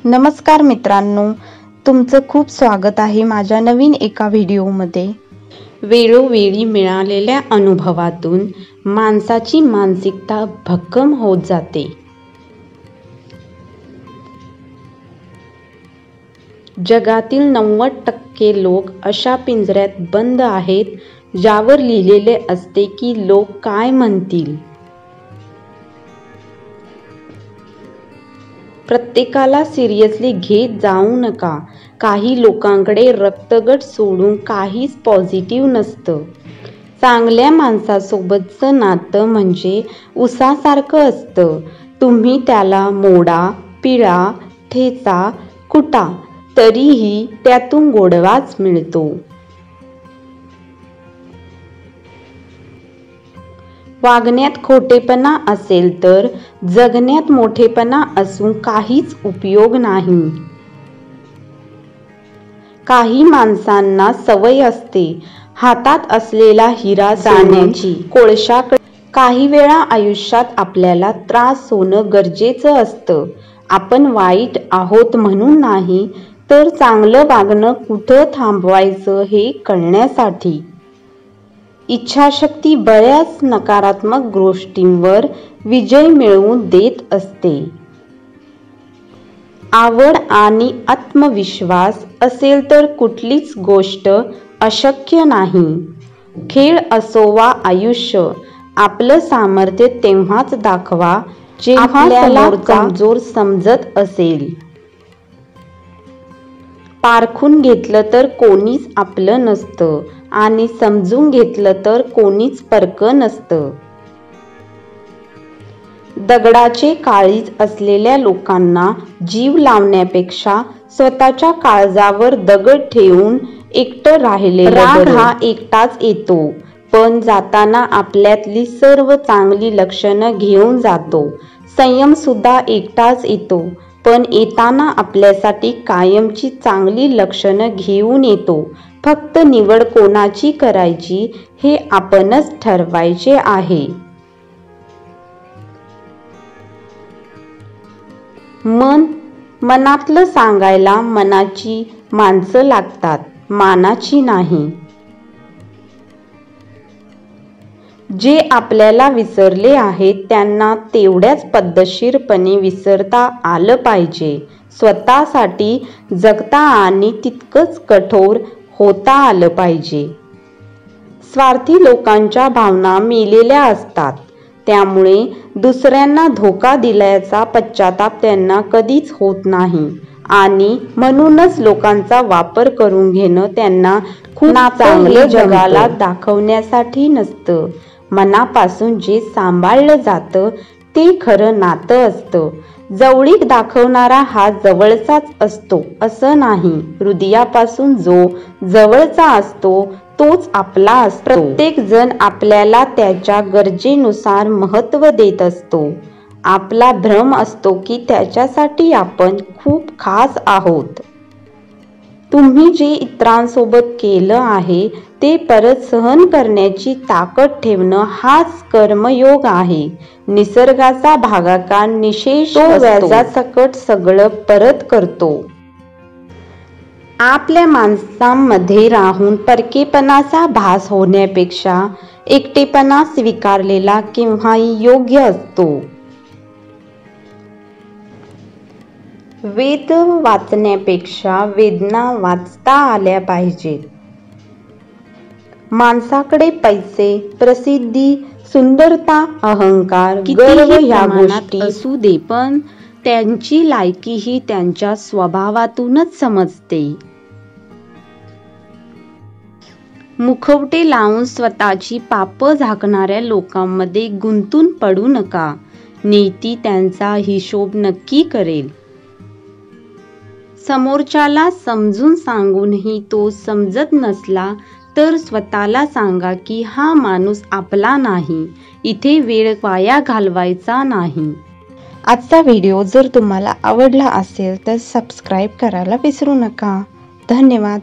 नमस्कार मित्रांनो, तुमचं खूप स्वागत आहे माझ्या नवीन एका व्हिडिओमध्ये। वेळोवेळी मिळालेल्या अनुभवातून माणसाची मानसिकता भक्कम होत जाते। जगातील 90% लोक अशा पिंजऱ्यात बंद आहेत ज्यावर लिहिलेले असते की लोक काय म्हणतील। प्रत्येकाला सिरियसली घेत जाऊ नका। काही लोकांकडे रक्तगट सोडून काहीच पॉझिटिव्ह नसतं। चांगल्या माणसासोबतचं नातं म्हणजे उसासारखं असतं। तुम्ही त्याला मोडा, पिळा, ठेचा, कुटा, तरीही त्यातून गोडवाच मिळतो। वागण्यात खोटेपणा असेल तर जगण्यात मोठेपणा असून काहीच उपयोग नाही। काही माणसांना सवय असते हातात असलेला हिरा जाण्याची, कोळशाकडे। काही वेळा आयुष्यात आपल्याला त्रास होणं गरजेचं असतं। आपण वाईट आहोत म्हणून नाही, तर चांगलं वागणं कुठं थांबवायचं हे कळण्यासाठी। इच्छाशक्ती बऱ्याच नकारात्मक गोष्टींवर विजय मिळवून देत असते। आवड आणि आत्मविश्वास असेल तर कुठलीच गोष्ट अशक्य नाही। खेळ असो वा आयुष्य, आपलं सामर्थ्य तेव्हाच दाखवा जेव्हा आपल्याला कमजोर समजत असेल। पारखून घेतलं तर कोणीच आपलं नसतं आणि समजून घेतलं तर कोणीच परकं नसतं। दगडाचे काळीज असलेल्या लोकांना जीव लावण्यापेक्षा स्वतःच्या काळजावर दगड ठेवून एकटं राहिलेलं बरं। राग हा एकटाच येतो, पण जाताना आपल्यातली सर्व चांगली लक्षणं घेऊन जातो। संयम सुद्धा एकटाच येतो, पण येताना आपल्यासाठी कायमची चांगली लक्षणं घेऊन येतो। फक्त निवड कोणाची करायची हे आपणच ठरवायचे आहे। मनातलं सांगायला मनाची माणसं लागतात, मानाची नाही। जे आपल्याला विसरले आहेत त्यांना तेवढ्याच पद्धतशीरपणे विसरता आलं पाहिजे। स्वतःसाठी जगता आणि तितकंच कठोर होता आलं पाहिजे। स्वार्थी लोकांच्या भावना मेलेल्या असतात, त्यामुळे दुसऱ्यांना धोका दिल्याचा पश्चाताप त्यांना कधीच होत नाही आणि म्हणूनच लोकांचा वापर करून घेणं त्यांना खूप चांगलं जगाला दाखवण्यासाठी नसतं। मनापासून जे सांभाळलं जातं ते खरं नातं असतं। जवळीक दाखवणारा हा जवळचाच असतो असं नाही, हृदयापासून जो जवळचा असतो तोच आपला असतो। प्रत्येक जण आपल्याला त्याच्या गरजेनुसार महत्त्व देत असतो। आपला भ्रम असतो की त्याच्यासाठी आपण खूप खास आहोत। तुम्ही जे इतरांसोबत केलं आहे ते परत सहन करण्याची ताकद ठेवणं हाच कर्मयोग आहे। निसर्गाचा भागाकार निशेष असतो, तो व्याजासकट सगळं परत करतो। आपल्या माणसांमध्ये राहून परकेपणाचा भास होण्यापेक्षा एकटेपणा स्वीकारलेला केव्हाही योग्य असतो। वेद वाचण्यापेक्षा वेदना वाचता आल्या पाहिजेत। माणसाकडे पैसे, प्रसिद्धी, सुंदरता, अहंकार, गर्व ह्या गोष्टी असू दे, पण त्यांची लायकी ही त्यांच्या स्वभावातूनच समजते। मुखवटे लावून स्वतःची पापं झाकणाऱ्या लोकांमध्ये गुंतून पडू नका, नियती त्यांचा हिशोब नक्की करेल। समोरच्याला समजून सांगूनही तो समजत नसला तर स्वतःला सांगा की हा माणूस आपला नाही, इथे वेळ वाया घालवायचा नाही। आजचा व्हिडिओ जर तुम्हाला आवडला असेल तर सबस्क्राईब करायला विसरू नका। धन्यवाद।